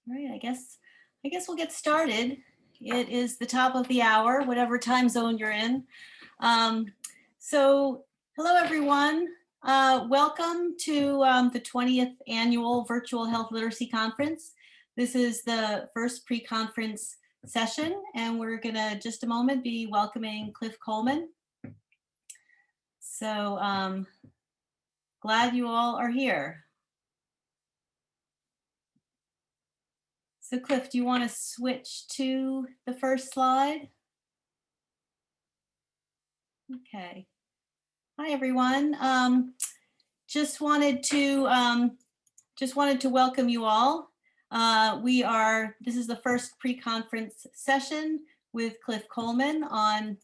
All right, I guess we'll get started. It is the top of the hour, whatever time zone you're in. So hello, everyone. Welcome to the 20th Annual Virtual Health Literacy Conference. This is the first pre-conference session, and we're gonna, just a moment, be welcoming Cliff Coleman. So glad you all are here. So Cliff, do you want to switch to the first slide? Okay. Hi, everyone. Just wanted to welcome you all. This is the first pre-conference session with Cliff Coleman on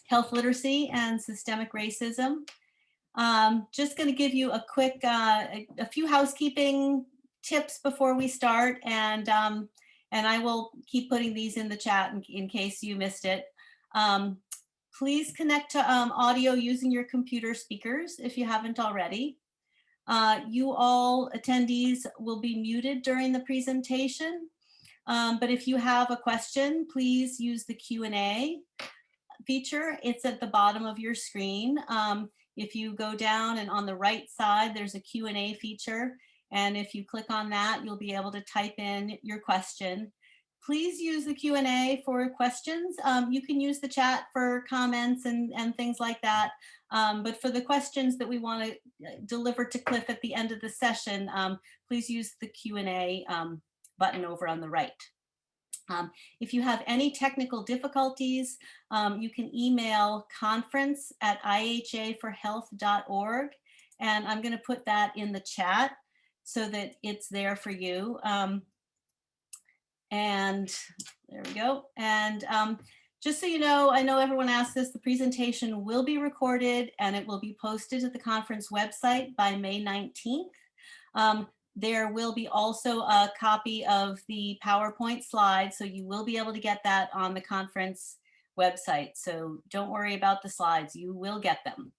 health literacy and systemic racism. Just going to give you a quick, a few housekeeping tips before we start, and I will keep putting these in the chat in case you missed it. Please connect to audio using your computer speakers if you haven't already. You all attendees will be muted during the presentation, but if you have a question, please use the Q&A feature. It's at the bottom of your screen. If you go down and on the right side, there's a Q&A feature. And if you click on that, you'll be able to type in your question. Please use the Q&A for questions. You can use the chat for comments and things like that. But for the questions that we want to deliver to Cliff at the end of the session, please use the Q&A button over on the right. If you have any technical difficulties, you can email conference@ihaforhealth.org, and I'm going to put that in the chat so that it's there for you. And there we go. And just so you know, I know everyone asked this, the presentation will be recorded and it will be posted to the conference website by May 19th. There will be also a copy of the PowerPoint slides, so you will be able to get that on the conference website. So don't worry about the slides, you will get them.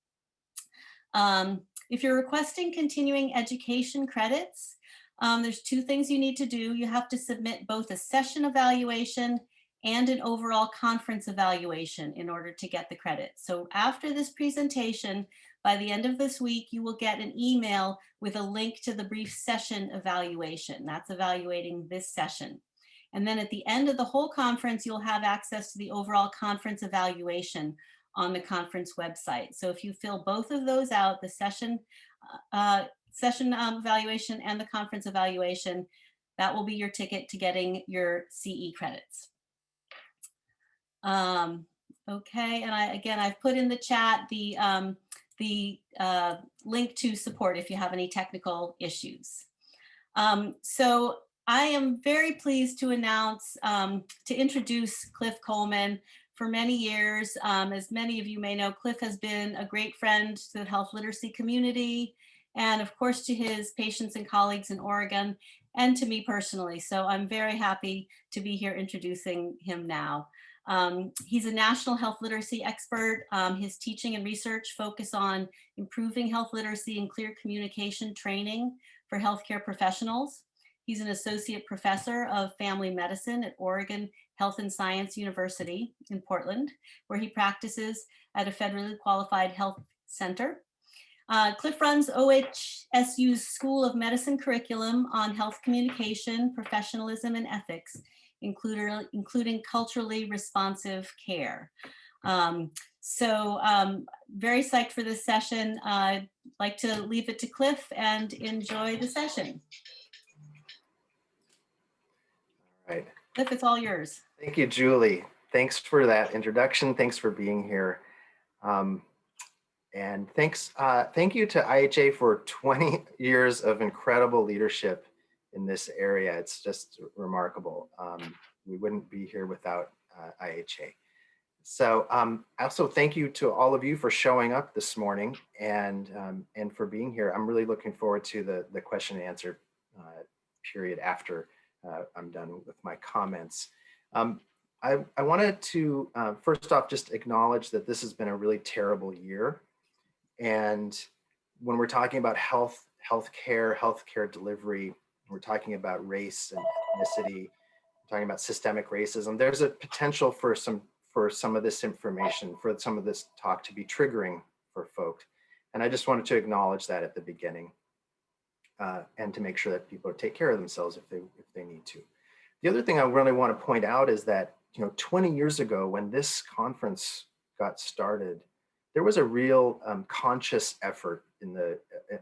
If you're requesting continuing education credits, there's two things you need to do. You have to submit both a session evaluation and an overall conference evaluation in order to get the credit. So after this presentation, by the end of this week, you will get an email with a link to the brief session evaluation. That's evaluating this session. And then at the end of the whole conference, you'll have access to the overall conference evaluation on the conference website. So if you fill both of those out, the session evaluation and the conference evaluation, that will be your ticket to getting your CE credits. Okay, and I've put in the chat the link to support if you have any technical issues. So I am very pleased to announce, to introduce Cliff Coleman. For many years, as many of you may know, Cliff has been a great friend to the health literacy community, and of course to his patients and colleagues in Oregon, and to me personally. So I'm very happy to be here introducing him now. He's a national health literacy expert. His teaching and research focus on improving health literacy and clear communication training for healthcare professionals. He's an associate professor of family medicine at Oregon Health and Science University in Portland, where he practices at a federally qualified health center. Cliff runs OHSU's School of Medicine curriculum on health communication, professionalism, and ethics, including culturally responsive care. Very psyched for this session. I'd like to leave it to Cliff and enjoy the session. All right. Cliff, it's all yours. Thank you, Julie. Thanks for that introduction. Thanks for being here. And thank you to IHA for 20 years of incredible leadership in this area. It's just remarkable. We wouldn't be here without IHA. So also thank you to all of you for showing up this morning and for being here. I'm really looking forward to the question and answer period after I'm done with my comments. I wanted to first off just acknowledge that this has been a really terrible year. And when we're talking about healthcare delivery, we're talking about race and ethnicity, talking about systemic racism, there's a potential for some of this information, for some of this talk to be triggering for folks. And I just wanted to acknowledge that at the beginning, and to make sure that people take care of themselves if they need to. The other thing I really want to point out is that 20 years ago, when this conference got started, there was a real conscious effort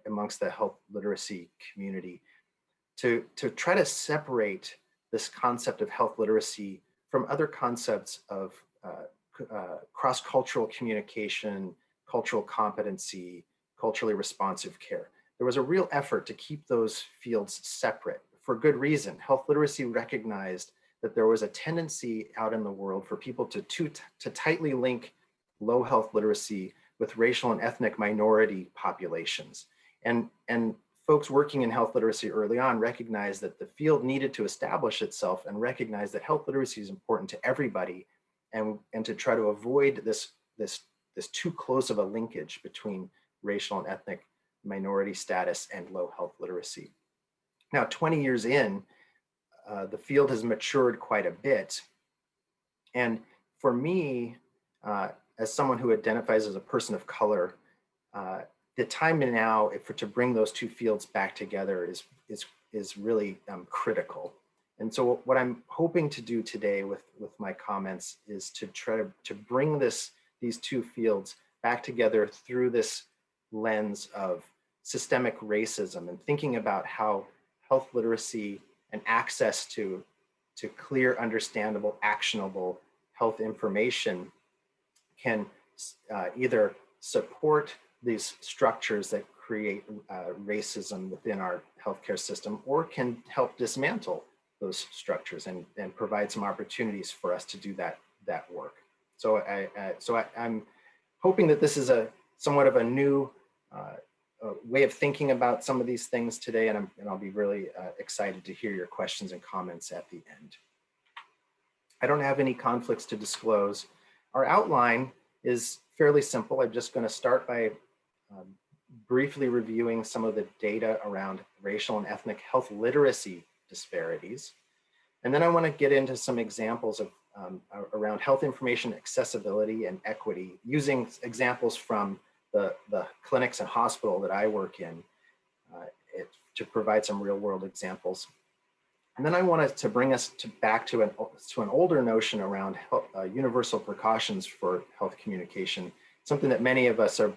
amongst the health literacy community to try to separate this concept of health literacy from other concepts of cross-cultural communication, cultural competency, culturally responsive care. There was a real effort to keep those fields separate for good reason. Health literacy recognized that there was a tendency out in the world for people to tightly link low health literacy with racial and ethnic minority populations. And folks working in health literacy early on recognized that the field needed to establish itself and recognize that health literacy is important to everybody, and to try to avoid this too close of a linkage between racial and ethnic minority status and low health literacy. Now, 20 years in, the field has matured quite a bit. And for me, as someone who identifies as a person of color, the time now to bring those two fields back together is really critical. And so what I'm hoping to do today with my comments is to try to bring these two fields back together through this lens of systemic racism, and thinking about how health literacy and access to clear, understandable, actionable health information can either support these structures that create racism within our healthcare system, or can help dismantle those structures and provide some opportunities for us to do that work. So I'm hoping that this is somewhat of a new way of thinking about some of these things today, and I'll be really excited to hear your questions and comments at the end. I don't have any conflicts to disclose. Our outline is fairly simple. I'm just going to start by briefly reviewing some of the data around racial and ethnic health literacy disparities. And then I want to get into some examples of around health information accessibility and equity, using examples from the clinics and hospital that I work in to provide some real world examples. And then I wanted to bring us back to an older notion around universal precautions for health communication, something that many of us or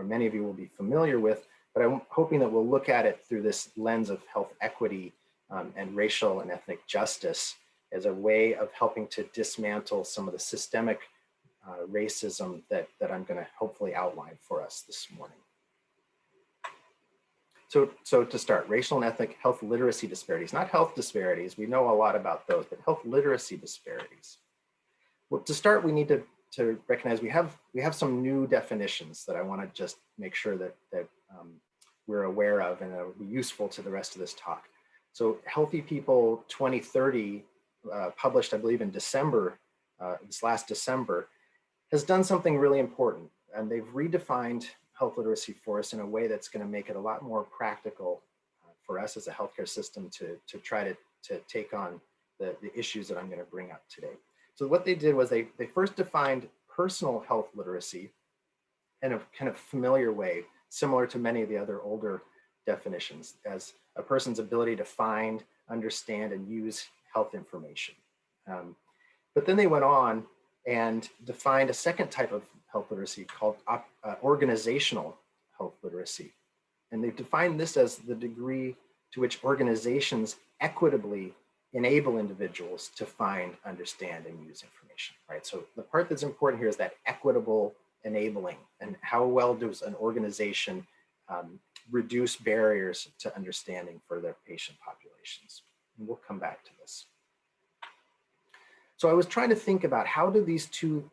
many of you will be familiar with, but I'm hoping that we'll look at it through this lens of health equity and racial and ethnic justice as a way of helping to dismantle some of the systemic racism that I'm going to hopefully outline for us this morning. So to start, racial and ethnic health literacy disparities, not health disparities. We know a lot about those, but health literacy disparities. Well, to start, we need to recognize we have some new definitions that I want to just make sure that we're aware of and will be useful to the rest of this talk. So Healthy People 2030, published, I believe, in December, this last December, has done something really important, and they've redefined health literacy for us in a way that's going to make it a lot more practical for us as a healthcare system to try to take on the issues that I'm going to bring up today. So what they did was they first defined personal health literacy in a kind of familiar way, similar to many of the other older definitions, as a person's ability to find, understand, and use health information. But then they went on and defined a second type of health literacy called organizational health literacy. And they've defined this as the degree to which organizations equitably enable individuals to find, understand, and use information, right? So the part that's important here is that equitable enabling, and how well does an organization reduce barriers to understanding for their patient populations. And we'll come back to this. So I was trying to think about, how do these two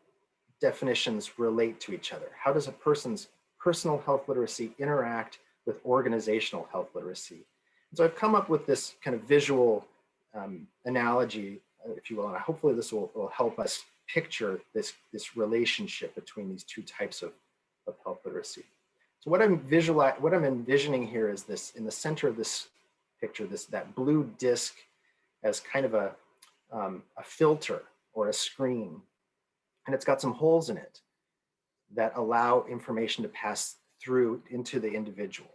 definitions relate to each other? How does a person's personal health literacy interact with organizational health literacy? And so I've come up with this kind of visual analogy, if you will, and hopefully this will help us picture this relationship between these two types of health literacy. So what I'm envisioning here is this: in the center of this picture that blue disc as kind of a filter or a screen, and it's got some holes in it that allow information to pass through into the individual.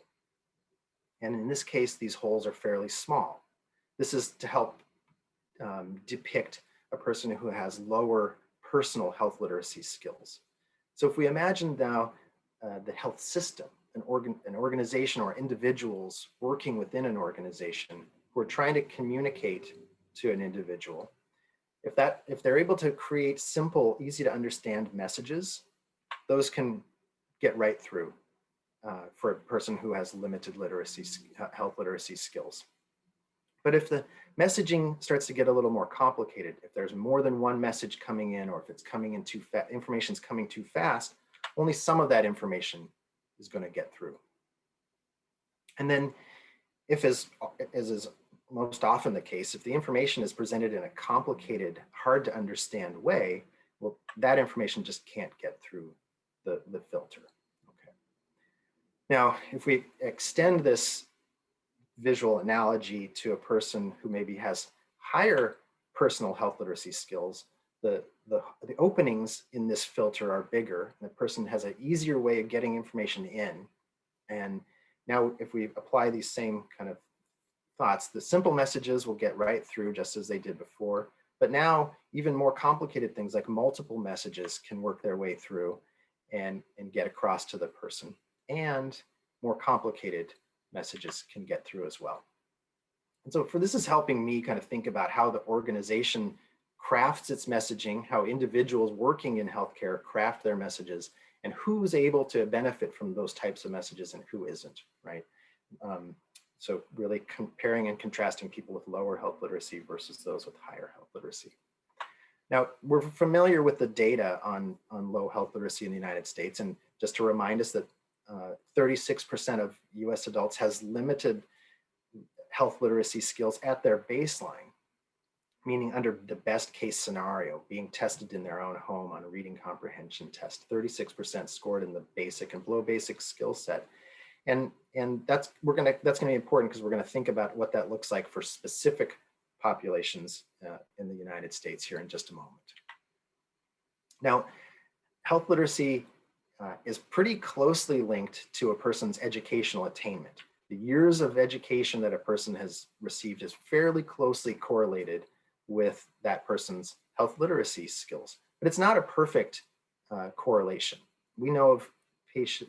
And in this case, these holes are fairly small. This is to help depict a person who has lower personal health literacy skills. So if we imagine now the health system, an organization or individuals working within an organization who are trying to communicate to an individual, if they're able to create simple, easy to understand messages, those can get right through for a person who has limited health literacy skills. But if the messaging starts to get a little more complicated, if there's more than one message coming in, or if it's coming in too fast, information's coming too fast, only some of that information is going to get through. And then if, as is most often the case, if the information is presented in a complicated, hard to understand way, well, that information just can't get through the filter. Okay. Now, if we extend this visual analogy to a person who maybe has higher personal health literacy skills, the openings in this filter are bigger, and the person has an easier way of getting information in. And now if we apply these same kind of thoughts, the simple messages will get right through just as they did before. But now even more complicated things like multiple messages can work their way through and get across to the person. And more complicated messages can get through as well. And so this is helping me kind of think about how the organization crafts its messaging, how individuals working in healthcare craft their messages, and who's able to benefit from those types of messages and who isn't, right? So really comparing and contrasting people with lower health literacy versus those with higher health literacy. Now, we're familiar with the data on low health literacy in the United States, and just to remind us that 36% of US adults has limited health literacy skills at their baseline, meaning under the best case scenario, being tested in their own home on a reading comprehension test. 36% scored in the basic and below basic skill set. And that's gonna be important because we're gonna think about what that looks like for specific populations in the United States here in just a moment. Now, health literacy is pretty closely linked to a person's educational attainment. The years of education that a person has received is fairly closely correlated with that person's health literacy skills, but it's not a perfect correlation. We know of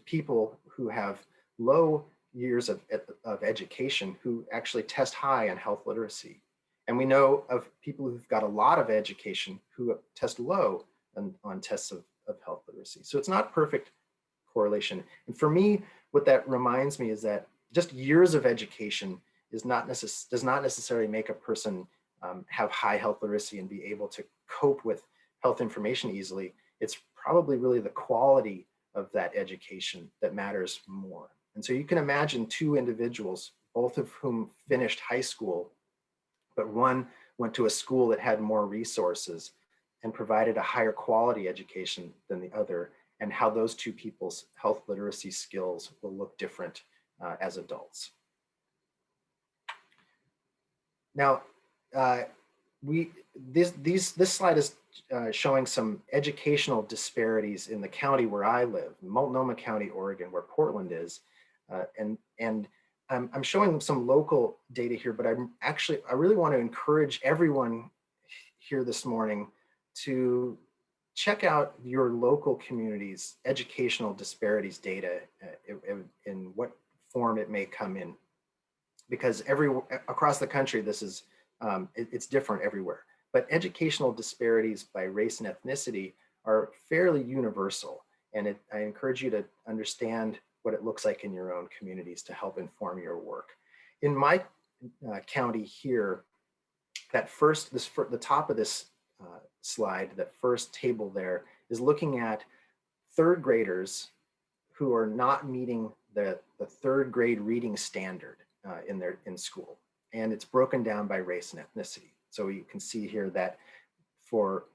people who have low years of education who actually test high on health literacy. And we know of people who've got a lot of education who test low on tests of health literacy. So it's not perfect correlation. And for me, what that reminds me is that just years of education does not necessarily make a person have high health literacy and be able to cope with health information easily. It's probably really the quality of that education that matters more. And so you can imagine two individuals, both of whom finished high school, but one went to a school that had more resources and provided a higher quality education than the other, and how those two people's health literacy skills will look different as adults. Now, this slide is showing some educational disparities in the county where I live, Multnomah County, Oregon, where Portland is. And I'm showing some local data here, but I really want to encourage everyone here this morning to check out your local community's educational disparities data in what form it may come in, because across the country, this is it's different everywhere. But educational disparities by race and ethnicity are fairly universal, and I encourage you to understand what it looks like in your own communities to help inform your work. In my county here, the top of this slide, that first table there, is looking at third graders who are not meeting the third grade reading standard in school, and it's broken down by race and ethnicity. So you can see here that for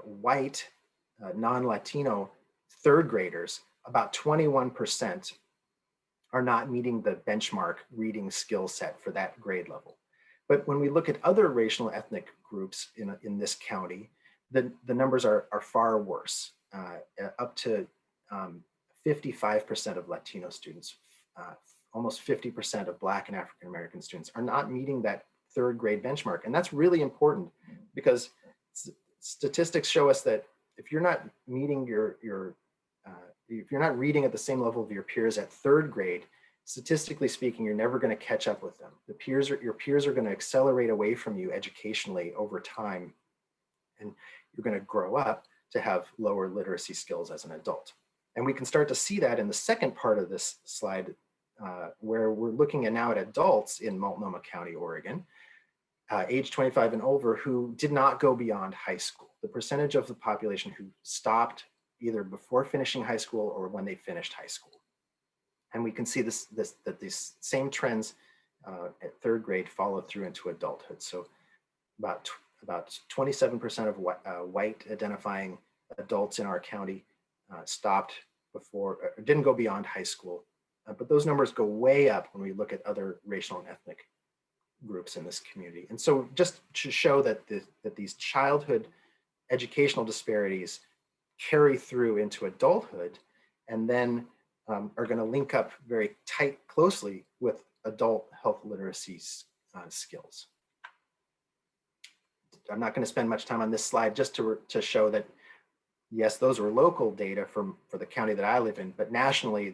white non-Latino third graders, about 21% are not meeting the benchmark reading skill set for that grade level. But when we look at other racial and ethnic groups in this county, the numbers are far worse, up to 55% of Latino students, almost 50% of Black and African American students are not meeting that third grade benchmark. And that's really important because statistics show us that if you're not meeting if you're not reading at the same level of your peers at third grade, statistically speaking, you're never going to catch up with them. Your peers are going to accelerate away from you educationally over time, and you're going to grow up to have lower literacy skills as an adult. And we can start to see that in the second part of this slide, where we're looking at now at adults in Multnomah County, Oregon, age 25 and over, who did not go beyond high school. The percentage of the population who stopped either before finishing high school or when they finished high school. And we can see that these same trends at third grade follow through into adulthood. So about 27% of white identifying adults in our county stopped before, didn't go beyond high school. But those numbers go way up when we look at other racial and ethnic groups in this community. And so just to show that these childhood educational disparities carry through into adulthood, and then are going to link up very closely with adult health literacy skills. I'm not going to spend much time on this slide just to show that, yes, those were local data for the county that I live in, but nationally,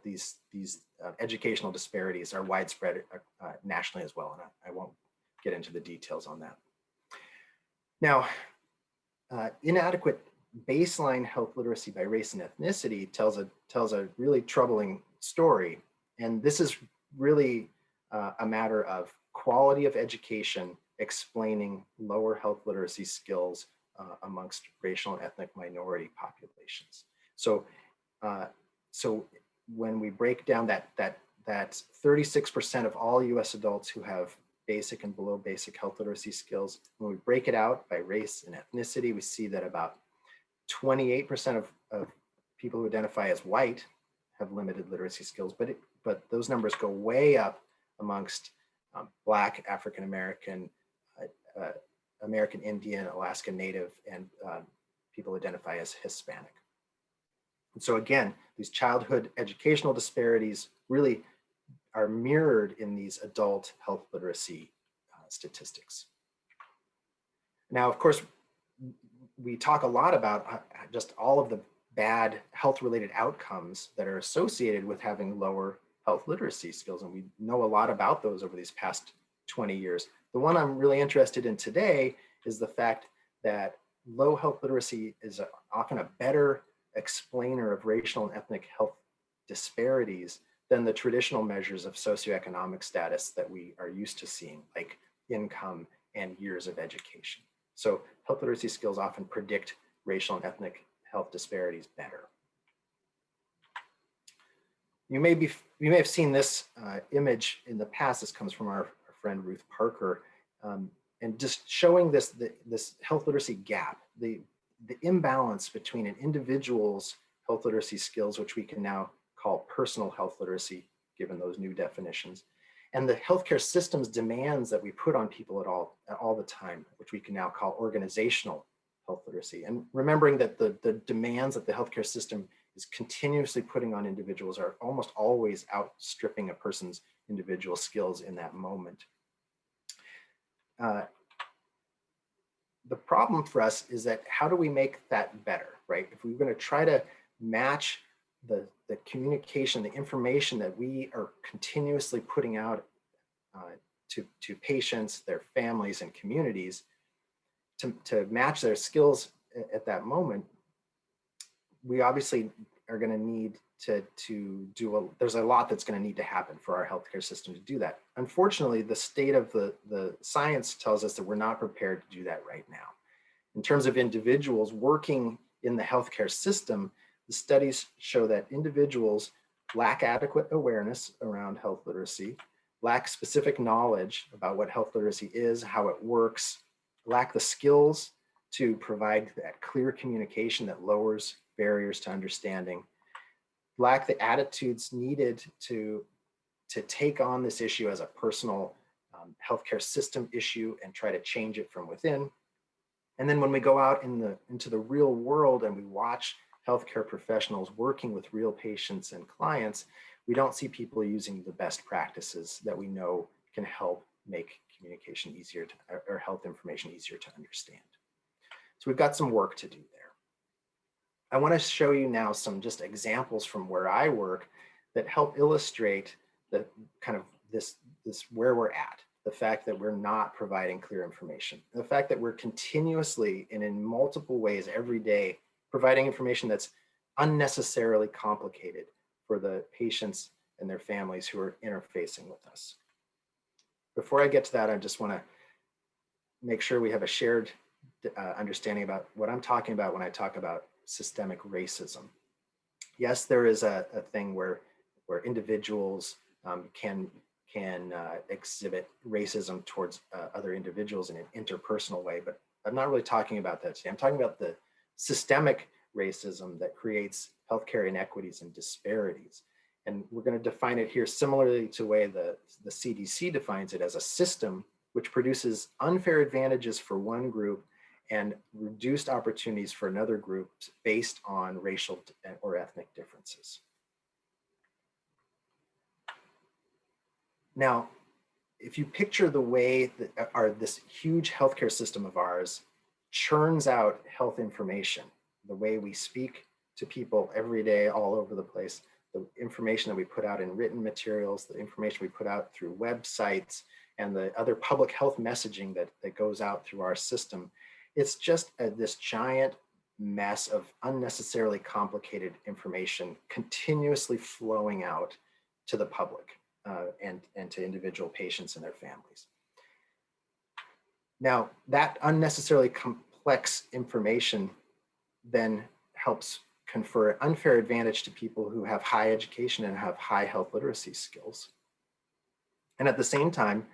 these educational disparities are widespread nationally as well, and I won't get into the details on that. Now, inadequate baseline health literacy by race and ethnicity tells a really troubling story, and this is really a matter of quality of education explaining lower health literacy skills amongst racial and ethnic minority populations. So when we break down that 36% of all US adults who have basic and below basic health literacy skills, when we break it out by race and ethnicity, we see that about 28% of people who identify as white have limited literacy skills, but those numbers go way up amongst Black, African American, American Indian, Alaska Native, and people identify as Hispanic. And so again, these childhood educational disparities really are mirrored in these adult health literacy statistics. Now, of course, we talk a lot about just all of the bad health-related outcomes that are associated with having lower health literacy skills, and we know a lot about those over these past 20 years. The one I'm really interested in today is the fact that low health literacy is often a better explainer of racial and ethnic health disparities than the traditional measures of socioeconomic status that we are used to seeing, like income and years of education. So health literacy skills often predict racial and ethnic health disparities better. You may have seen this image in the past. This comes from our friend Ruth Parker, and just showing this health literacy gap, the imbalance between an individual's health literacy skills, which we can now call personal health literacy, given those new definitions, and the healthcare system's demands that we put on people at all the time, which we can now call organizational health literacy. And remembering that the demands that the healthcare system is continuously putting on individuals are almost always outstripping a person's individual skills in that moment. The problem for us is that how do we make that better, right? If we're going to try to match the communication, the information that we are continuously putting out to patients, their families, and communities to match their skills at that moment, we obviously are going to need there's a lot that's going to need to happen for our healthcare system to do that. Unfortunately, the state of the science tells us that we're not prepared to do that right now. In terms of individuals working in the healthcare system, the studies show that individuals lack adequate awareness around health literacy, lack specific knowledge about what health literacy is, how it works, lack the skills to provide that clear communication that lowers barriers to understanding, lack the attitudes needed to take on this issue as a personal healthcare system issue and try to change it from within. And then when we go out into the real world and we watch healthcare professionals working with real patients and clients, we don't see people using the best practices that we know can help make communication easier or health information easier to understand. So we've got some work to do there. I want to show you now some just examples from where I work that help illustrate the kind of this where we're at, the fact that we're not providing clear information, the fact that we're continuously and in multiple ways every day providing information that's unnecessarily complicated for the patients and their families who are interfacing with us. Before I get to that, I just want to make sure we have a shared understanding about what I'm talking about when I talk about systemic racism. Yes, there is a thing where individuals can exhibit racism towards other individuals in an interpersonal way, but I'm not really talking about that today. I'm talking about the systemic racism that creates healthcare inequities and disparities. And we're going to define it here similarly to the way the CDC defines it, as a system which produces unfair advantages for one group and reduced opportunities for another group based on racial or ethnic differences. Now, if you picture the way that this huge healthcare system of ours churns out health information, the way we speak to people every day all over the place, the information that we put out in written materials, the information we put out through websites, and the other public health messaging that goes out through our system, it's just this giant mess of unnecessarily complicated information continuously flowing out to the public and to individual patients and their families. Now, that unnecessarily complex information then helps confer unfair advantage to people who have high education and have high health literacy skills. And at the same time,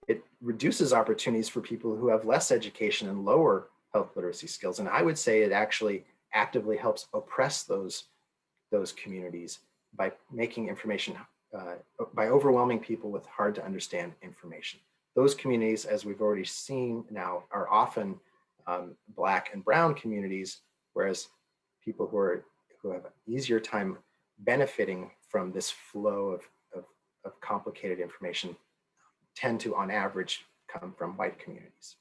it reduces opportunities for people who have less education and lower health literacy skills. And I would say it actually actively helps oppress those communities by making information, by overwhelming people with hard to understand information. Those communities, as we've already seen now, are often Black and brown communities, whereas people who have an easier time benefiting from this flow of complicated information tend to, on average, come from white communities.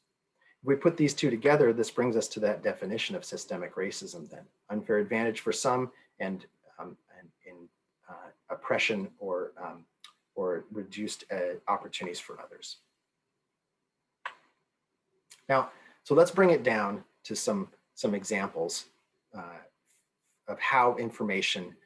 If we put these two together, this brings us to that definition of systemic racism then: unfair advantage for some and oppression or reduced opportunities for others. Now, so let's bring it down to some examples of how information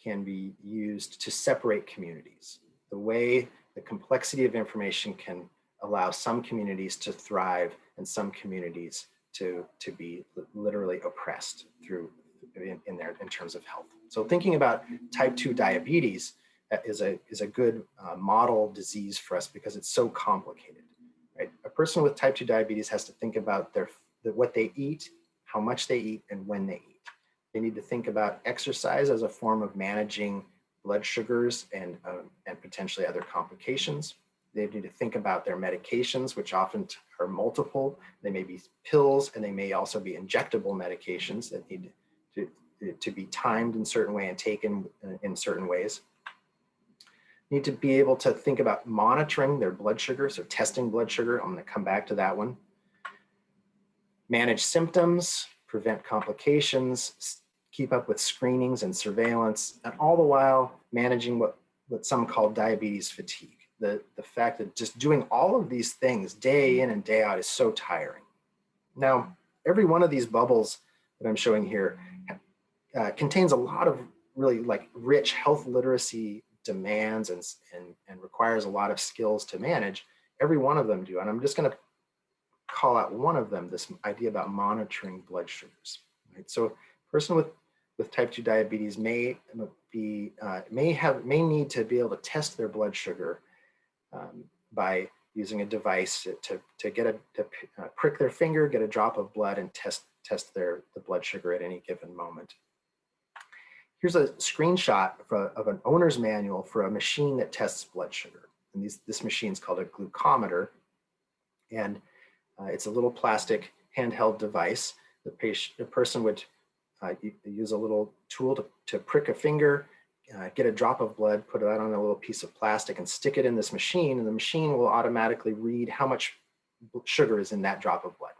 can be used to separate communities. The way the complexity of information can allow some communities to thrive and some communities to be literally oppressed in terms of health. So thinking about type 2 diabetes is a good model disease for us because it's so complicated. Right? A person with type 2 diabetes has to think about what they eat, how much they eat, and when they eat. They need to think about exercise as a form of managing blood sugars and potentially other complications. They need to think about their medications, which often are multiple. They may be pills, and they may also be injectable medications that need to be timed in a certain way and taken in certain ways. Need to be able to think about monitoring their blood sugar, so testing blood sugar. I'm going to come back to that one. Manage symptoms, prevent complications, keep up with screenings and surveillance, and all the while managing what some call diabetes fatigue. The fact that just doing all of these things day in and day out is so tiring. Now, every one of these bubbles that I'm showing here contains a lot of really rich health literacy demands and requires a lot of skills to manage. Every one of them do. And I'm just going to call out one of them, this idea about monitoring blood sugars. Right? So a person with type 2 diabetes may need to be able to test their blood sugar by using a device to prick their finger, get a drop of blood, and test the blood sugar at any given moment. Here's a screenshot of an owner's manual for a machine that tests blood sugar. And this machine is called a glucometer. And it's a little plastic handheld device. The person would use a little tool to prick a finger, get a drop of blood, put it out on a little piece of plastic and stick it in this machine. And the machine will automatically read how much sugar is in that drop of blood.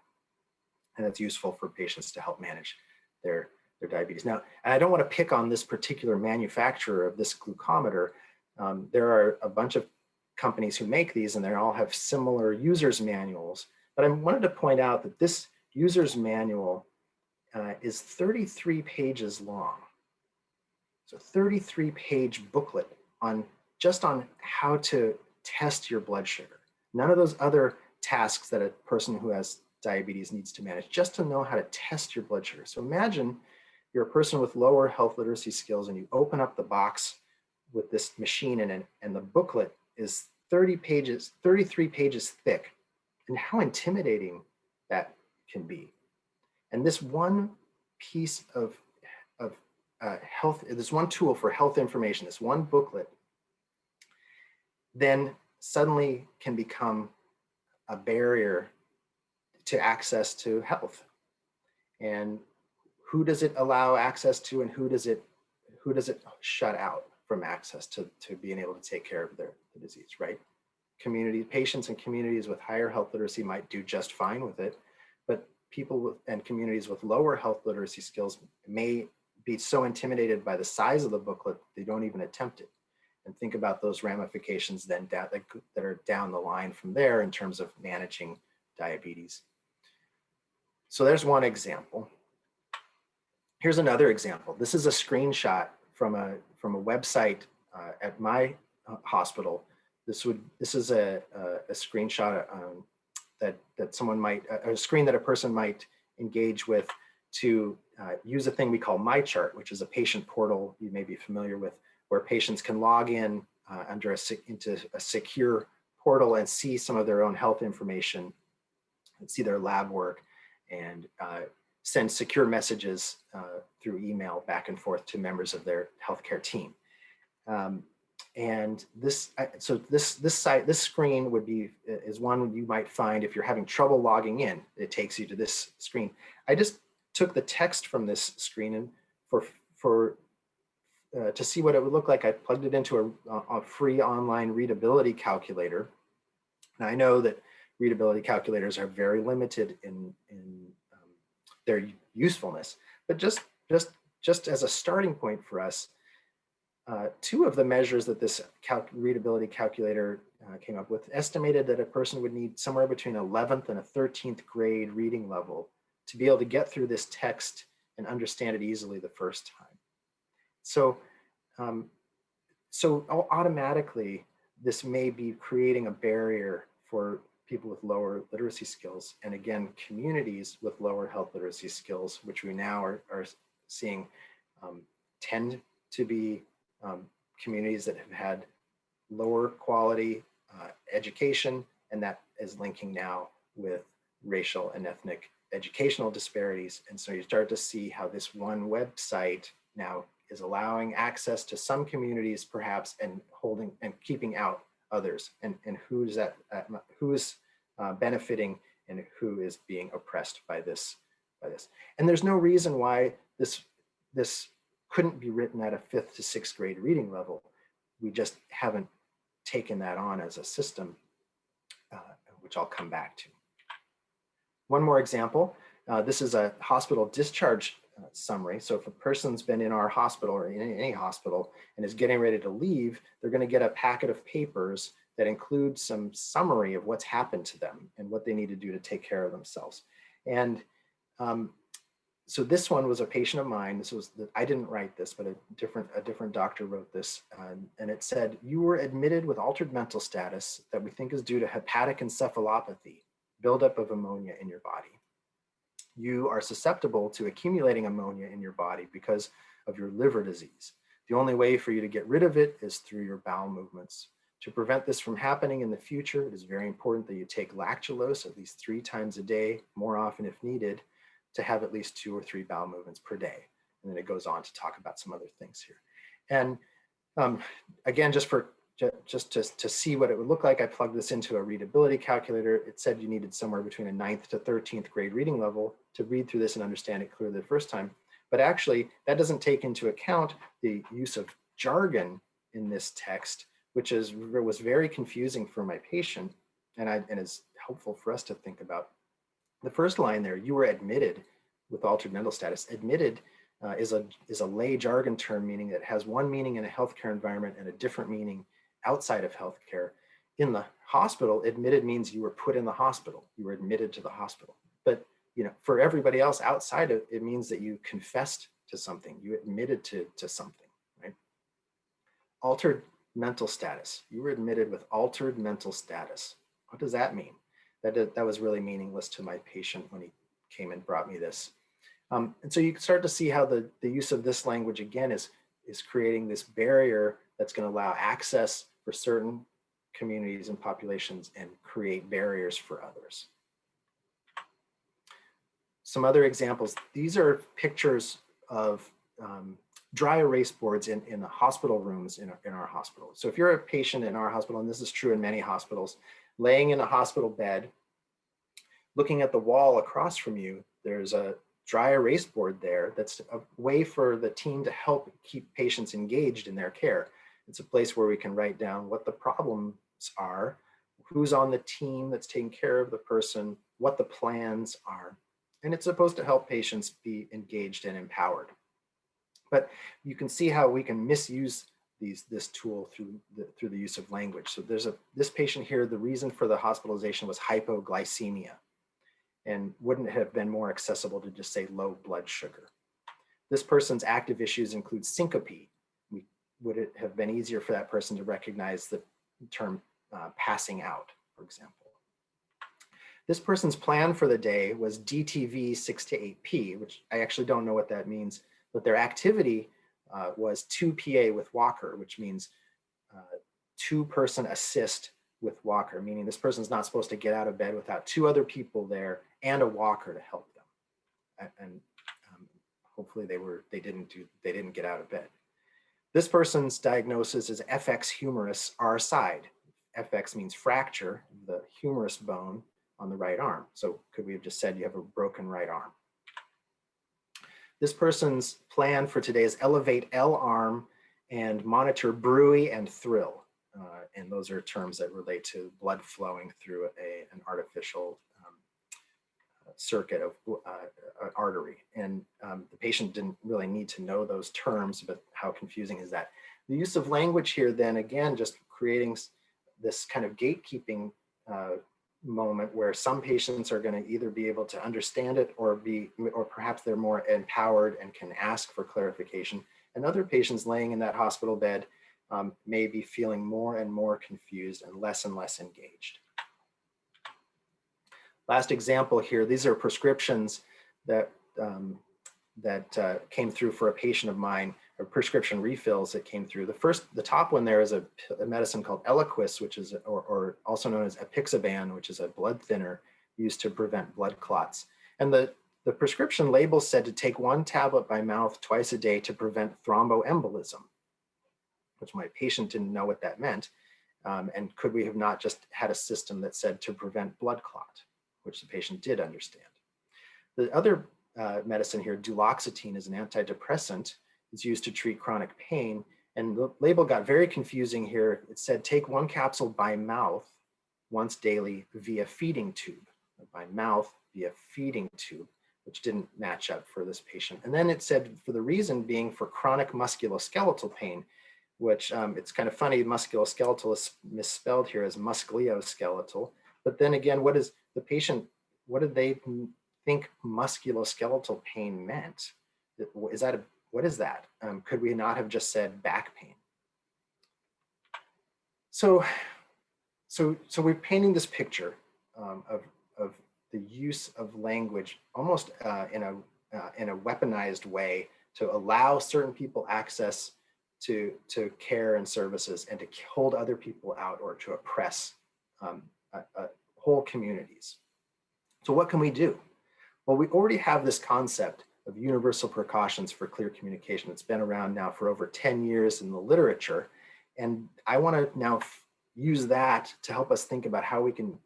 And it's useful for patients to help manage their diabetes. Now, I don't want to pick on this particular manufacturer of this glucometer. There are a bunch of companies who make these, and they all have similar user's manuals. But I wanted to point out that this user's manual is 33 pages long. It's a 33-page booklet on how to test your blood sugar. None of those other tasks that a person who has diabetes needs to manage, just to know how to test your blood sugar. So imagine you're a person with lower health literacy skills and you open up the box with this machine in it, and the booklet is 33 pages thick, and how intimidating that can be. And this one piece of health, this one tool for health information, this one booklet, then suddenly can become a barrier to access to health. And who does it allow access to, and who does it shut out from access to being able to take care of the disease, right? Patients and communities with higher health literacy might do just fine with it, but people and communities with lower health literacy skills may be so intimidated by the size of the booklet, they don't even attempt it. And think about those ramifications then that are down the line from there in terms of managing diabetes. So there's one example. Here's another example. This is a screenshot from a website at my hospital. This is a screenshot that someone might, a screen that a person might engage with to use a thing we call MyChart, which is a patient portal you may be familiar with, where patients can log in into a secure portal and see some of their own health information, and see their lab work, and send secure messages through email back and forth to members of their healthcare team. And this screen is one you might find if you're having trouble logging in. It takes you to this screen. I just took the text from this screen and to see what it would look like, I plugged it into a free online readability calculator. Now I know that readability calculators are very limited in their usefulness, but just as a starting point for us, two of the measures that this readability calculator came up with estimated that a person would need somewhere between 11th and a 13th grade reading level to be able to get through this text and understand it easily the first time. So automatically, this may be creating a barrier for people with lower literacy skills. And again, communities with lower health literacy skills, which we now are seeing tend to be communities that have had lower quality education, and that is linking now with racial and ethnic educational disparities. And so you start to see how this one website now is allowing access to some communities perhaps, and holding and keeping out others, and who is benefiting and who is being oppressed by this. And there's no reason why this couldn't be written at a 5th to 6th grade reading level. We just haven't taken that on as a system, which I'll come back to. One more example. This is a hospital discharge summary. So if a person's been in our hospital or in any hospital and is getting ready to leave, they're going to get a packet of papers that include some summary of what's happened to them and what they need to do to take care of themselves. And so this one was a patient of mine. I didn't write this, but a different doctor wrote this, and it said, "You were admitted with altered mental status that we think is due to hepatic encephalopathy, buildup of ammonia in your body. You are susceptible to accumulating ammonia in your body because of your liver disease. The only way for you to get rid of it is through your bowel movements. To prevent this from happening in the future, it is very important that you take lactulose at least 3 times a day, more often if needed, to have at least 2 or 3 bowel movements per day. And then it goes on to talk about some other things here. And again, just to see what it would look like, I plugged this into a readability calculator. It said you needed somewhere between a 9th to 13th grade reading level to read through this and understand it clearly the first time. But actually, that doesn't take into account the use of jargon in this text, which was very confusing for my patient, and is helpful for us to think about. The first line there, you were admitted with altered mental status. Admitted is a lay jargon term, meaning it has one meaning in a healthcare environment and a different meaning outside of healthcare. In the hospital, admitted means you were put in the hospital. You were admitted to the hospital. But for everybody else outside of it means that you confessed to something. You admitted to something, right? Altered mental status. You were admitted with altered mental status. What does that mean? That was really meaningless to my patient when he came and brought me this. And so you can start to see how the use of this language again is creating this barrier that's going to allow access for certain communities and populations and create barriers for others. Some other examples. These are pictures of dry erase boards in the hospital rooms in our hospital. So if you're a patient in our hospital, and this is true in many hospitals, laying in a hospital bed, looking at the wall across from you, there's a dry erase board there. That's a way for the team to help keep patients engaged in their care. It's a place where we can write down what the problems are, who's on the team that's taking care of the person, what the plans are. And it's supposed to help patients be engaged and empowered. But you can see how we can misuse this tool through the use of language. So there's this patient here, the reason for the hospitalization was hypoglycemia, and wouldn't have been more accessible to just say low blood sugar. This person's active issues include syncope. Would it have been easier for that person to recognize the term passing out, for example? This person's plan for the day was DTV 6 to 8P, which I actually don't know what that means, but their activity was 2PA with walker, which means two-person assist with walker, meaning this person's not supposed to get out of bed without two other people there and a walker to help them. And hopefully they didn't get out of bed. This person's diagnosis is FX humerus R side. FX means fracture, the humerus bone on the right arm. So could we have just said you have a broken right arm? This person's plan for today is elevate L arm and monitor bruit and thrill. And those are terms that relate to blood flowing through an artificial circuit of an artery. And the patient didn't really need to know those terms, but how confusing is that? The use of language here then again, just creating this kind of gatekeeping moment where some patients are going to either be able to understand it or perhaps they're more empowered and can ask for clarification. And other patients laying in that hospital bed may be feeling more and more confused and less engaged. Last example here, these are prescriptions that came through for a patient of mine, or prescription refills that came through. The top one there is a medicine called Eliquis, which is, or also known as apixaban, which is a blood thinner used to prevent blood clots. And the prescription label said to take 1 tablet by mouth twice a day to prevent thromboembolism, which my patient didn't know what that meant. And could we have not just had a system that said to prevent blood clot, which the patient did understand. The other medicine here, duloxetine, is an antidepressant. It's used to treat chronic pain. And the label got very confusing here. It said take 1 capsule by mouth once daily via feeding tube, by mouth via feeding tube, which didn't match up for this patient. And then it said for the reason being for chronic musculoskeletal pain, which it's kind of funny, musculoskeletal is misspelled here as musculoskeletal. But then again, what is the patient, what did they think musculoskeletal pain meant? What is that? Could we not have just said back pain? So we're painting this picture of the use of language almost in a weaponized way to allow certain people access to care and services and to hold other people out or to oppress whole communities. So what can we do? Well, we already have this concept of universal precautions for clear communication. It's been around now for over 10 years in the literature. And I want to now use that to help us think about how we can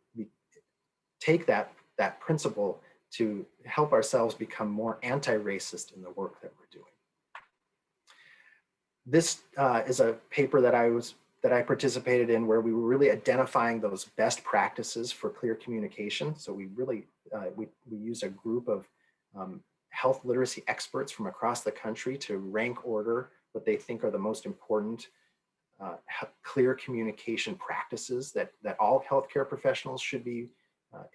take that principle to help ourselves become more anti-racist in the work that we're doing. This is a paper that I participated in where we were really identifying those best practices for clear communication. So we really, we used a group of health literacy experts from across the country to rank order what they think are the most important clear communication practices that all healthcare professionals should be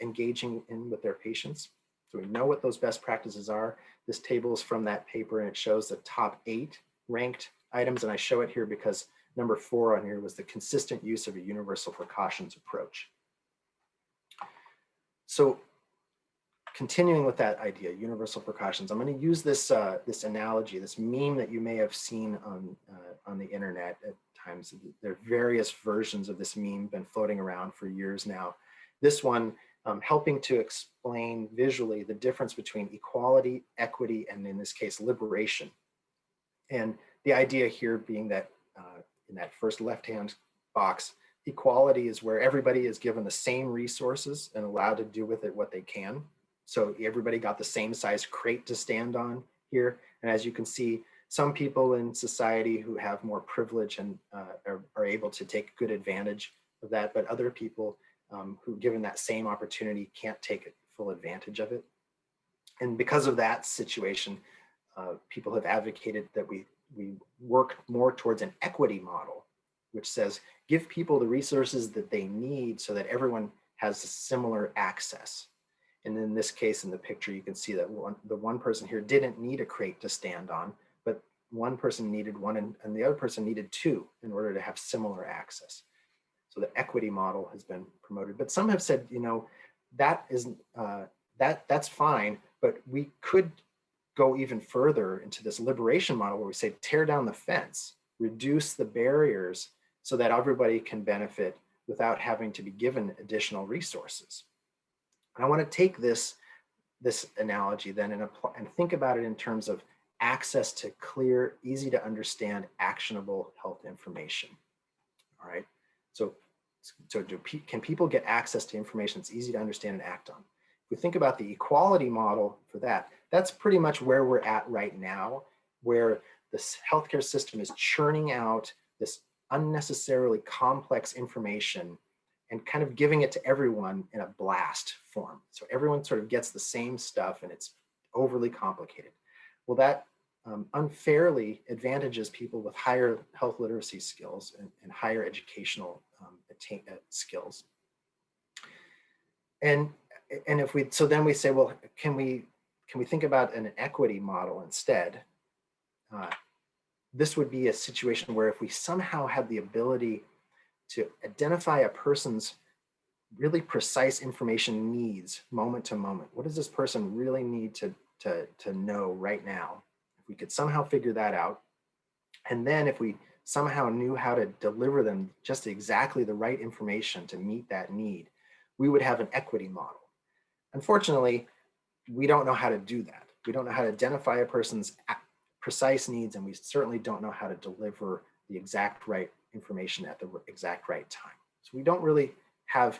engaging in with their patients. So we know what those best practices are. This table is from that paper, and it shows the top 8 ranked items, and I show it here because number 4 on here was the consistent use of a universal precautions approach. So continuing with that idea, universal precautions, I'm going to use this this analogy, this meme that you may have seen on the internet at times. There are various versions of this meme been floating around for years now. This one helping to explain visually the difference between equality, equity, and in this case, liberation. And the idea here being that in that first left-hand box, equality is where everybody is given the same resources and allowed to do with it what they can. So everybody got the same size crate to stand on here. And as you can see, some people in society who have more privilege and are able to take good advantage of that, but other people who, given that same opportunity, can't take full advantage of it. And because of that situation, people have advocated that we work more towards an equity model, which says give people the resources that they need so that everyone has similar access. And in this case, in the picture, you can see that the one person here didn't need a crate to stand on, but one person needed one and the other person needed 2 in order to have similar access. So the equity model has been promoted, but some have said, you know, that isn't that's fine, but we could go even further into this liberation model where we say tear down the fence, reduce the barriers so that everybody can benefit without having to be given additional resources. And I want to take this analogy then and think about it in terms of access to clear, easy to understand, actionable health information. All right. So can people get access to information that's easy to understand and act on? If we think about the equality model for that, that's pretty much where we're at right now, where this healthcare system is churning out this unnecessarily complex information and kind of giving it to everyone in a blast form. So everyone sort of gets the same stuff and it's overly complicated. Well, that unfairly advantages people with higher health literacy skills and higher educational skills. And if we, so then we say, well, can we think about an equity model instead? This would be a situation where if we somehow had the ability to identify a person's really precise information needs moment to moment. What does this person really need to know right now? If we could somehow figure that out, and then if we somehow knew how to deliver them just exactly the right information to meet that need, we would have an equity model. Unfortunately, we don't know how to do that. We don't know how to identify a person's precise needs, and we certainly don't know how to deliver the exact right information at the exact right time. So we don't really have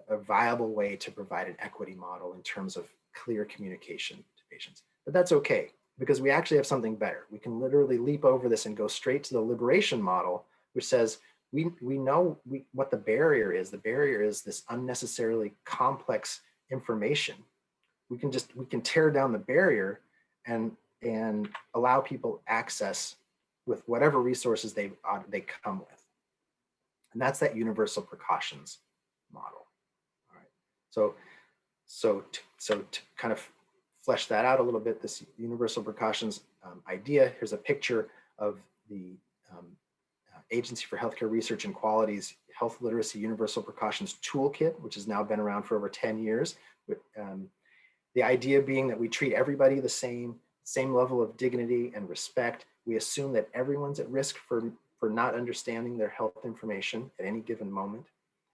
a viable way to provide an equity model in terms of clear communication to patients. But that's okay, because we actually have something better. We can literally leap over this and go straight to the liberation model, which says we know what the barrier is. The barrier is this unnecessarily complex information. We can tear down the barrier and allow people access with whatever resources they come with. And that's that universal precautions model. All right. So to kind of flesh that out a little bit, this universal precautions idea, here's a picture of the Agency for Healthcare Research and Quality's Health Literacy Universal Precautions Toolkit, which has now been around for over 10 years. The idea being that we treat everybody the same level of dignity and respect. We assume that everyone's at risk for not understanding their health information at any given moment.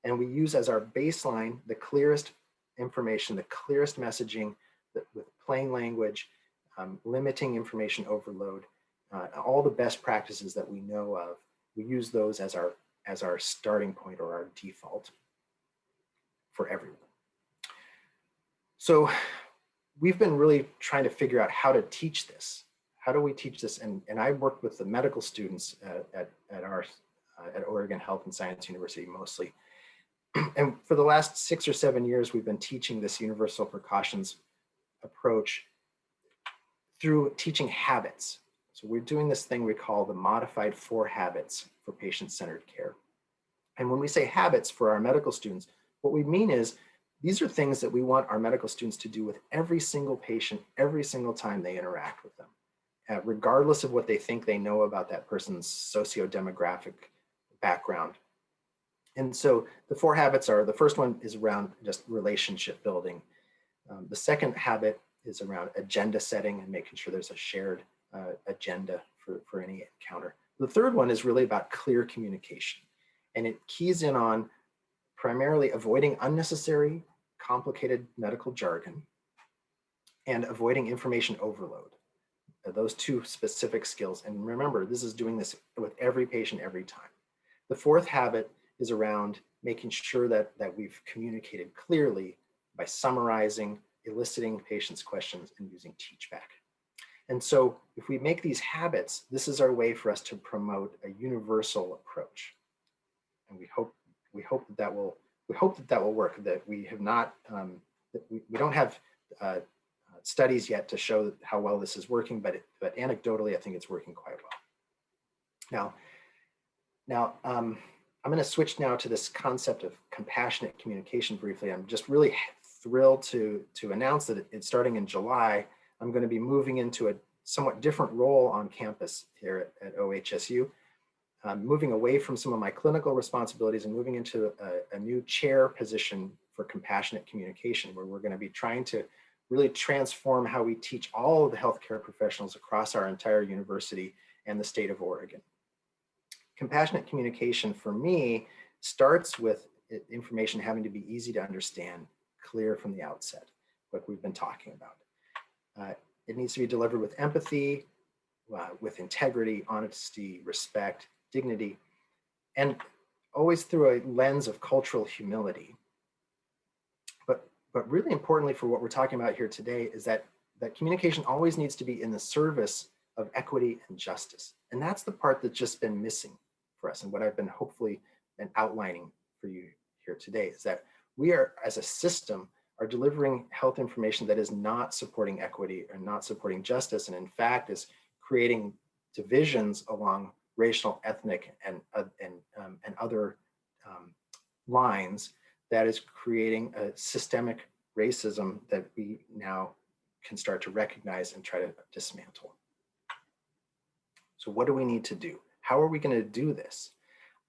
And we use as our baseline the clearest information, the clearest messaging with plain language limiting information overload, all the best practices that we know of, we use those as our starting point or our default for everyone. So we've been really trying to figure out how to teach this. How do we teach this? And I worked with the medical students at Oregon Health and Science University mostly. And for the last 6 or 7 years, we've been teaching this universal precautions approach through teaching habits. So we're doing this thing we call the modified 4 habits for patient-centered care. And when we say habits for our medical students, what we mean is these are things that we want our medical students to do with every single patient, every single time they interact with them, regardless of what they think they know about that person's socio-demographic background. And so the 4 habits are, the first one is around just relationship building. The second habit is around agenda setting and making sure there's a shared agenda for any encounter. The third one is really about clear communication. And it keys in on primarily avoiding unnecessary, complicated medical jargon and avoiding information overload. Those 2 specific skills. And remember, this is doing this with every patient every time. The fourth habit is around making sure that we've communicated clearly by summarizing, eliciting patients' questions, and using teachback. And so if we make these habits, this is our way for us to promote a universal approach. And we hope that will work. That we have not, that we don't have studies yet to show how well this is working, but anecdotally, I think it's working quite well. Now, I'm going to switch now to this concept of compassionate communication briefly. I'm just really thrilled to announce that it's starting in July. I'm going to be moving into a somewhat different role on campus here at OHSU, moving away from some of my clinical responsibilities and moving into a new chair position for compassionate communication, where we're going to be trying to really transform how we teach all of the healthcare professionals across our entire university and the state of Oregon. Compassionate communication for me starts with information having to be easy to understand, clear from the outset, like we've been talking about. It needs to be delivered with empathy, with integrity, honesty, respect, dignity, and always through a lens of cultural humility. But really importantly for what we're talking about here today is that communication always needs to be in the service of equity and justice. And that's the part that's just been missing for us. And what I've been hopefully been outlining for you here today is that we are, as a system, are delivering health information that is not supporting equity or not supporting justice, and in fact is creating divisions along racial, ethnic, and other lines that is creating a systemic racism that we now can start to recognize and try to dismantle. So what do we need to do? How are we going to do this?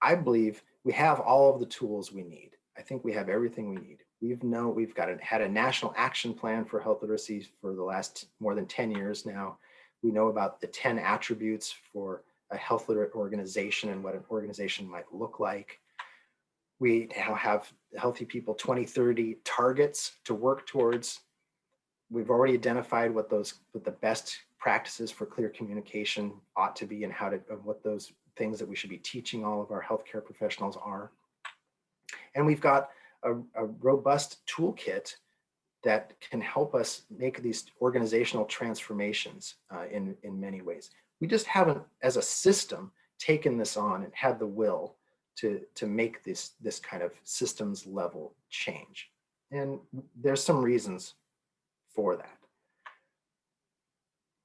I believe we have all of the tools we need. I think we have everything we need. We've had a national action plan for health literacy for the last more than 10 years now. We know about the 10 attributes for a health literate organization and what an organization might look like. We now have Healthy People 2030 targets to work towards. We've already identified what the best practices for clear communication ought to be and what those things that we should be teaching all of our healthcare professionals are. And we've got a robust toolkit that can help us make these organizational transformations in many ways. We just haven't, as a system, taken this on and had the will to make this kind of systems level change. And there's some reasons for that.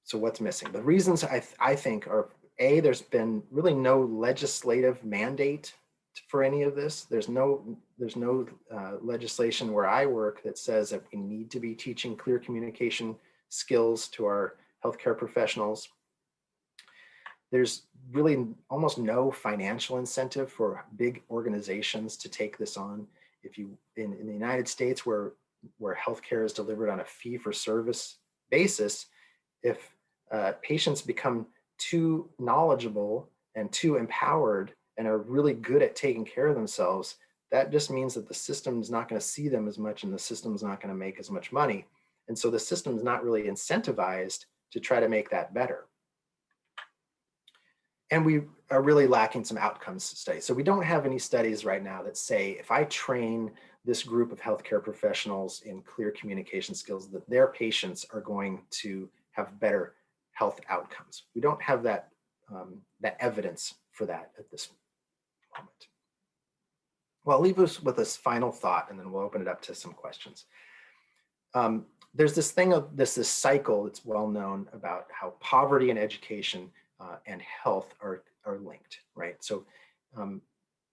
So what's missing? The reasons I think are, A, there's been really no legislative mandate for any of this. There's no legislation where I work that says that we need to be teaching clear communication skills to our healthcare professionals. There's really almost no financial incentive for big organizations to take this on. If you in the United States, where healthcare is delivered on a fee-for-service basis, if patients become too knowledgeable and too empowered and are really good at taking care of themselves, that just means that the system is not going to see them as much and the system is not going to make as much money. And so the system is not really incentivized to try to make that better. And we are really lacking some outcomes studies. So we don't have any studies right now that say, if I train this group of healthcare professionals in clear communication skills, that their patients are going to have better health outcomes. We don't have that, that evidence for that at this moment. Well, I'll leave us with this final thought, and then we'll open it up to some questions. There's this thing of this cycle that's well known about how poverty and education and health are linked, right? So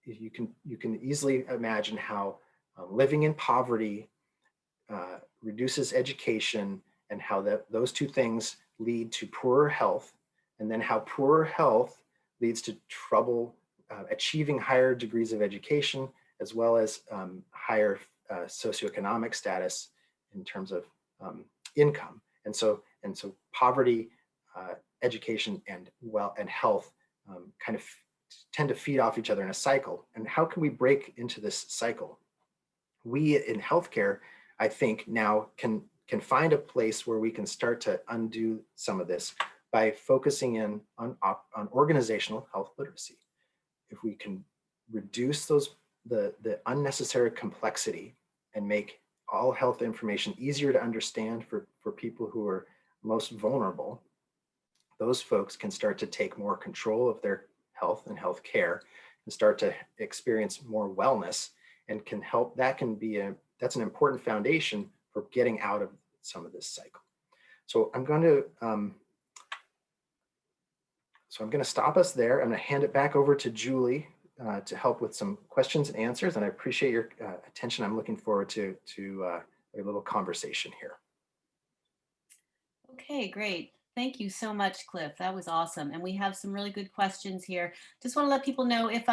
you can easily imagine how living in poverty reduces education, and how those two things lead to poorer health, and then how poorer health leads to trouble achieving higher degrees of education, as well as higher socioeconomic status in terms of income. And so poverty, education, and health kind of tend to feed off each other in a cycle. And how can we break into this cycle? We in healthcare, I think, now can find a place where we can start to undo some of this by focusing in on organizational health literacy. If we can reduce the unnecessary complexity and make all health information easier to understand for people who are most vulnerable, those folks can start to take more control of their health and health care and start to experience more wellness, and can help. That's an important foundation for getting out of some of this cycle. So I'm going to stop us there. I'm going to hand it back over to Julie to help with some questions and answers. And I appreciate your attention. I'm looking forward to a little conversation here. Okay, great. Thank you so much, Cliff. That was awesome. And we have some really good questions here. Just want to let people know, if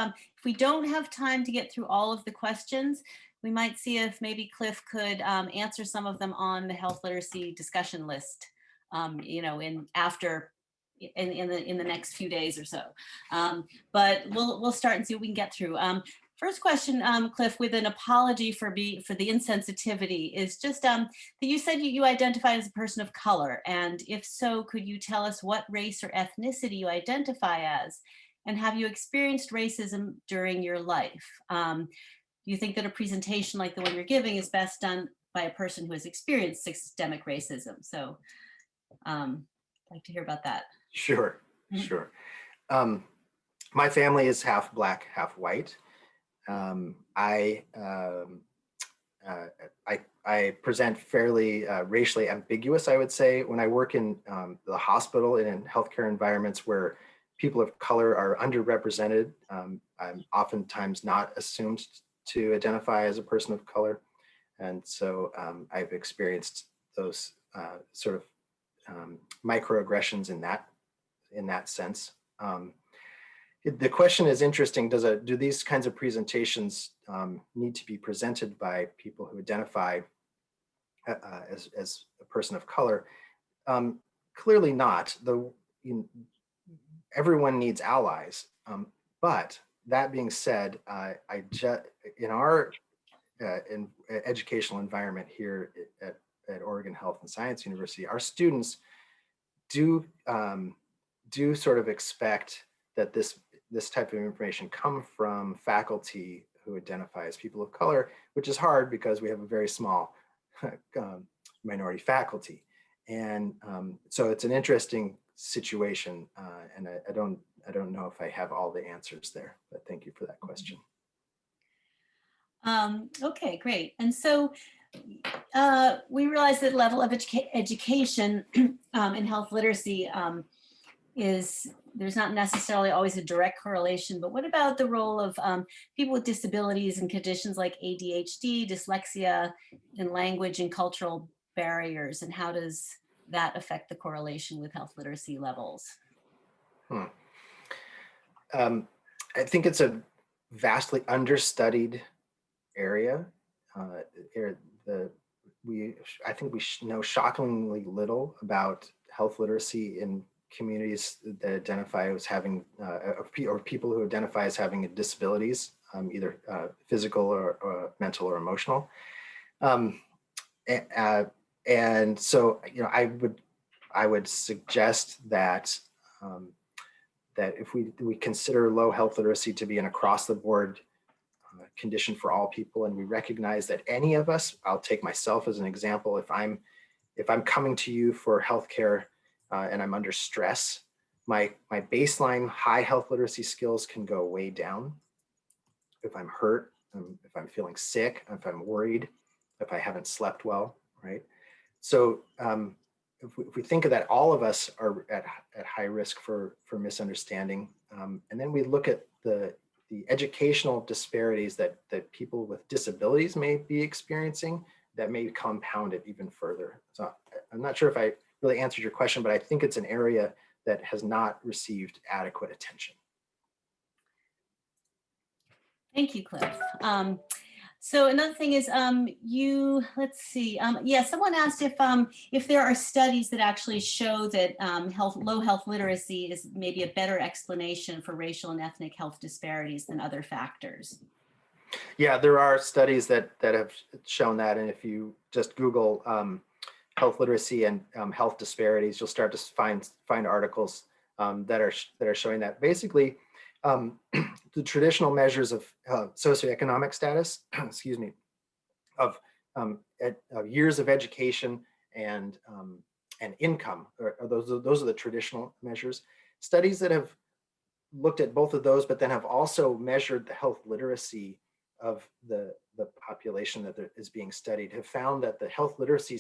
we don't have time to get through all of the questions, we might see if maybe Cliff could answer some of them on the health literacy discussion list, in the next few days or so. But we'll start and see what we can get through. First question, Cliff, with an apology for the insensitivity, is just that you said you identify as a person of color, and if so, could you tell us what race or ethnicity you identify as, and have you experienced racism during your life? Do you think that a presentation like the one you're giving is best done by a person who has experienced systemic racism? So I'd like to hear about that. Sure. My family is half Black, half white. I present fairly racially ambiguous, I would say, when I work in the hospital and in healthcare environments where people of color are underrepresented. I'm oftentimes not assumed to identify as a person of color. And so I've experienced those sort of microaggressions in that sense. The question is interesting. Do these kinds of presentations need to be presented by people who identify as a person of color? Clearly not. Everyone needs allies. But that being said, in our educational environment here at Oregon Health and Science University, our students do sort of expect that this type of information come from faculty who identify as people of color, which is hard because we have a very small minority faculty. And so it's an interesting situation, and I don't know if I have all the answers there, but thank you for that question. Okay, great. And so we realize that level of education in health literacy there's not necessarily always a direct correlation, but what about the role of people with disabilities and conditions like ADHD, dyslexia, and language and cultural barriers, and how does that affect the correlation with health literacy levels? I think it's a vastly understudied area. I think we know shockingly little about health literacy in communities that identify as having, or people who identify as having disabilities, either physical or mental or emotional. And so, I would suggest that that if we consider low health literacy to be an across-the-board condition for all people, and we recognize that any of us, I'll take myself as an example, if I'm coming to you for healthcare and I'm under stress, my baseline high health literacy skills can go way down. If I'm hurt, if I'm feeling sick, if I'm worried, if I haven't slept well, right? So if we think of that, all of us are at high risk for misunderstanding. And then we look at the educational disparities that people with disabilities may be experiencing that may compound it even further. So I'm not sure if I really answered your question, but I think it's an area that has not received adequate attention. Thank you, Cliff. So another thing is, let's see. Yeah, someone asked if there are studies that actually show that low health literacy is maybe a better explanation for racial and ethnic health disparities than other factors. Yeah, there are studies that have shown that, and if you just Google health literacy and health disparities, you'll start to find articles that are showing that. Basically, the traditional measures of socioeconomic status, excuse me, of years of education and income, or those are the traditional measures. Studies that have looked at both of those, but then have also measured the health literacy of the population that is being studied, have found that the health literacy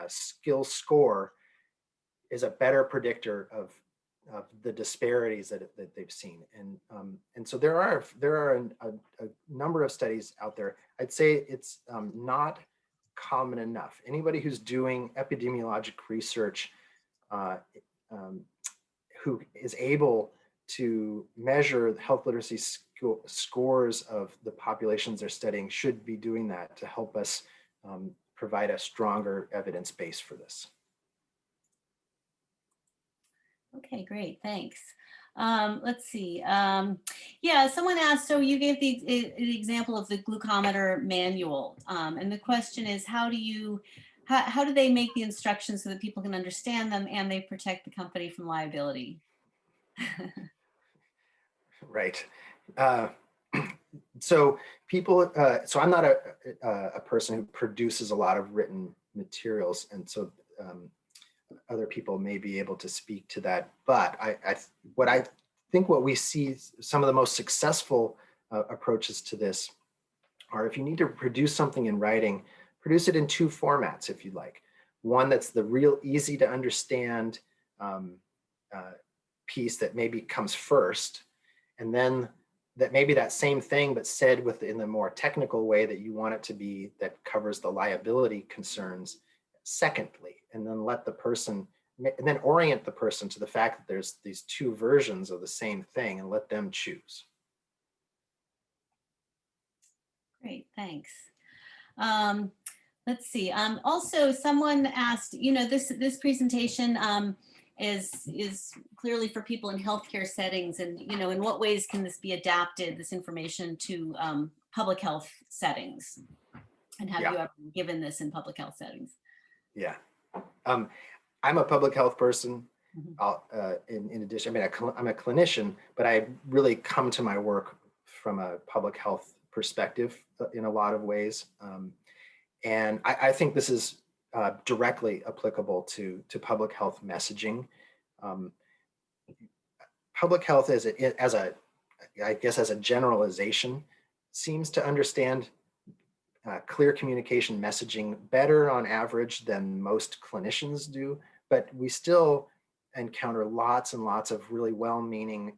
skill score is a better predictor of the disparities that they've seen. And so there are a number of studies out there. I'd say it's not common enough. Anybody who's doing epidemiologic research who is able to measure health literacy scores of the populations they're studying should be doing that to help us provide a stronger evidence base for this. Okay, great, thanks. Let's see. Yeah, someone asked, so you gave the example of the glucometer manual. And the question is, how do they make the instructions so that people can understand them and they protect the company from liability? Right. So people, so I'm not a person who produces a lot of written materials. And so other people may be able to speak to that. But I think what we see, some of the most successful approaches to this are, if you need to produce something in writing, produce it in two formats, if you like. One that's the real easy to understand piece that maybe comes first, and then that maybe that same thing, but said in the more technical way that you want it to be, that covers the liability concerns secondly, and then and then orient the person to the fact that there's these two versions of the same thing and let them choose. Great, thanks. Let's see. Also, someone asked, this presentation is clearly for people in healthcare settings, and in what ways can this be adapted, this information, to public health settings, and have you ever given this in public health settings? Yeah, I'm a public health person. In addition, I'm a clinician, but I really come to my work from a public health perspective in a lot of ways, and I think this is directly applicable to public health messaging. Public health as a generalization seems to understand clear communication messaging better on average than most clinicians do, but we still encounter lots and lots of really well-meaning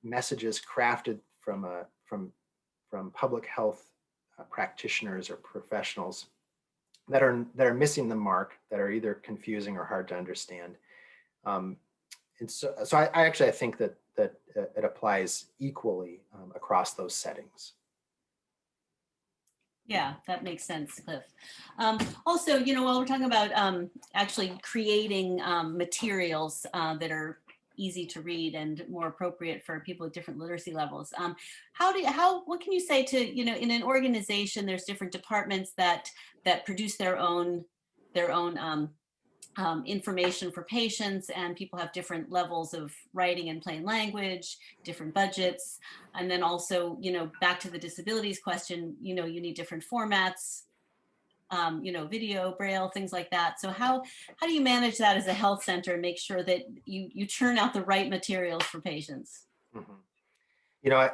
messages crafted from public health practitioners or professionals that are missing the mark, that are either confusing or hard to understand. And so I think that it applies equally across those settings. Yeah, that makes sense, Cliff. Also, while we're talking about actually creating materials that are easy to read and more appropriate for people with different literacy levels, what can you say to, in an organization, there's different departments that produce their own information for patients, and people have different levels of writing in plain language, different budgets. And then also, back to the disabilities question, you need different formats, video, braille, things like that. So how do you manage that as a health center and make sure that you churn out the right materials for patients? Mhm. You know,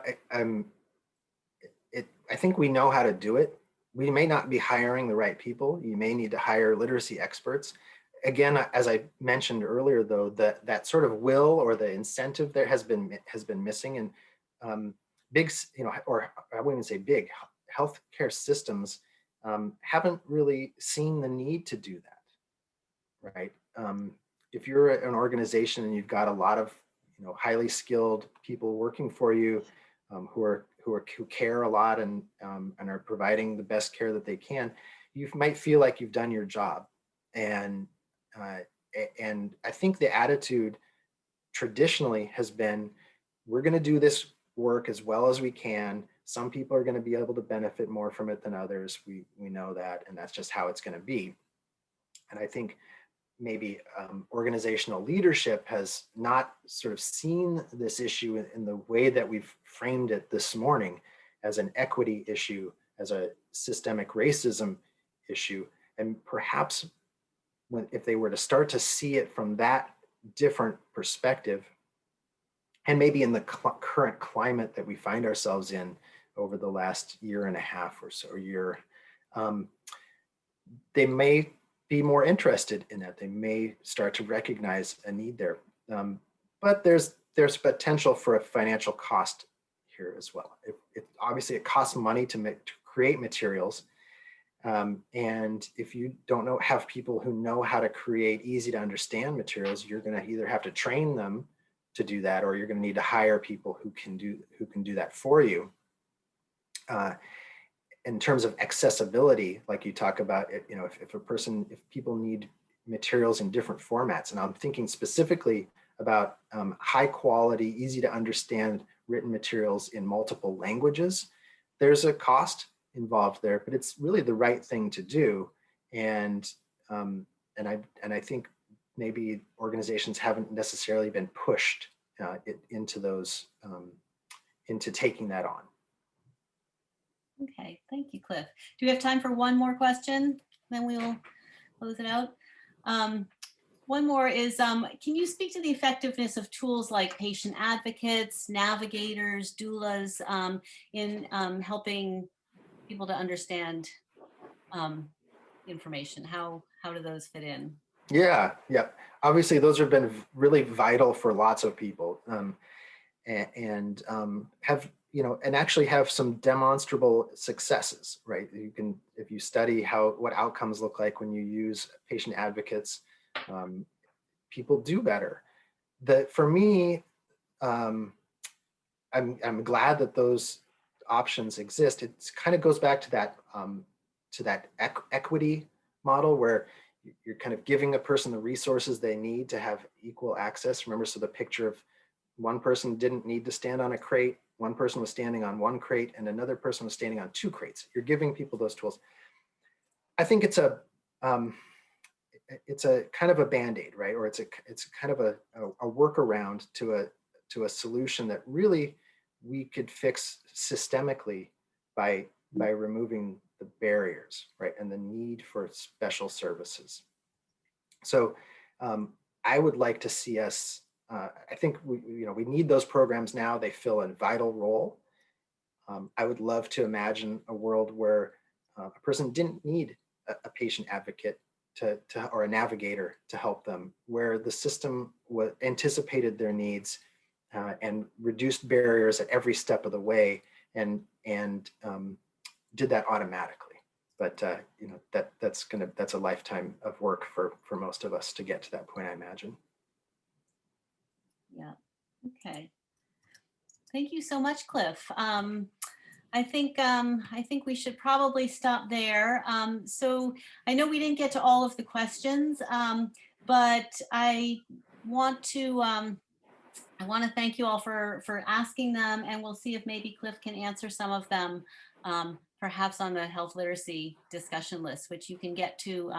I think we know how to do it. We may not be hiring the right people. You may need to hire literacy experts. Again, as I mentioned earlier, though, that sort of will or the incentive there has been missing, and big, or I wouldn't even say big, healthcare systems haven't really seen the need to do that, right? If you're an organization and you've got a lot of highly skilled people working for you, who care a lot and are providing the best care that they can, you might feel like you've done your job. And uh, and I think the attitude traditionally has been, we're going to do this work as well as we can. Some people are going to be able to benefit more from it than others. We know that, and that's just how it's going to be. And I think maybe organizational leadership has not sort of seen this issue in the way that we've framed it this morning, as an equity issue, as a systemic racism issue. And perhaps if they were to start to see it from that different perspective, and maybe in the current climate that we find ourselves in over the last year and a half or so, year, they may be more interested in that. They may start to recognize a need there. But there's potential for a financial cost here as well. Obviously, it costs money to create materials. And if you don't have people who know how to create easy to understand materials, you're going to either have to train them to do that, or you're going to need to hire people who can do that for you. In terms of accessibility, like you talk about, if people need materials in different formats, and I'm thinking specifically about high quality, easy to understand written materials in multiple languages, there's a cost involved there, but it's really the right thing to do. And I think maybe organizations haven't necessarily been pushed into taking that on. Okay, thank you, Cliff. Do we have time for one more question? Then we'll close it out. One more is, can you speak to the effectiveness of tools like patient advocates, navigators, doulas, in helping people to understand information? How do those fit in? Yeah. Obviously, those have been really vital for lots of people, and have and actually have some demonstrable successes, right? If you study what outcomes look like when you use patient advocates, people do better. For me, I'm glad that those options exist. It kind of goes back to that equity model, where you're kind of giving a person the resources they need to have equal access. Remember, so the picture of one person didn't need to stand on a crate, one person was standing on one crate, and another person was standing on two crates. You're giving people those tools. I think it's a kind of a Band-Aid, right? Or it's kind of a workaround to a solution that really we could fix systemically by removing the barriers, right? And the need for special services. So I would like to see us, I think we need those programs now. They fill a vital role. I would love to imagine a world where a person didn't need a patient advocate or a navigator to help them, where the system anticipated their needs and reduced barriers at every step of the way, and did that automatically. But that's a lifetime of work for most of us to get to that point, I imagine. Yeah. Okay. Thank you so much, Cliff. I think we should probably stop there. So I know we didn't get to all of the questions, but I want to thank you all for asking them, and we'll see if maybe Cliff can answer some of them perhaps on the health literacy discussion list, which you can get to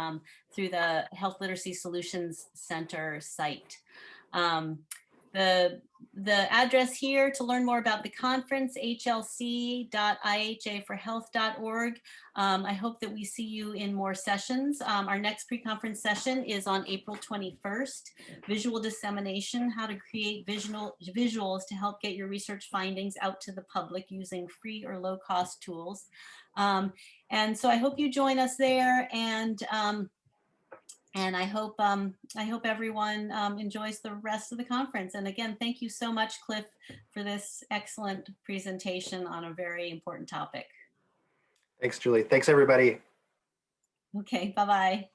through the Health Literacy Solutions Center site. The address here to learn more about the conference, hlc.ihaforhealth.org. I hope that we see you in more sessions. Our next pre-conference session is on April 21st, visual dissemination, how to create visuals to help get your research findings out to the public using free or low-cost tools. And so I hope you join us there, and I hope everyone enjoys the rest of the conference. And again, thank you so much, Cliff, for this excellent presentation on a very important topic. Thanks, Julie. Thanks, everybody. Okay, bye-bye.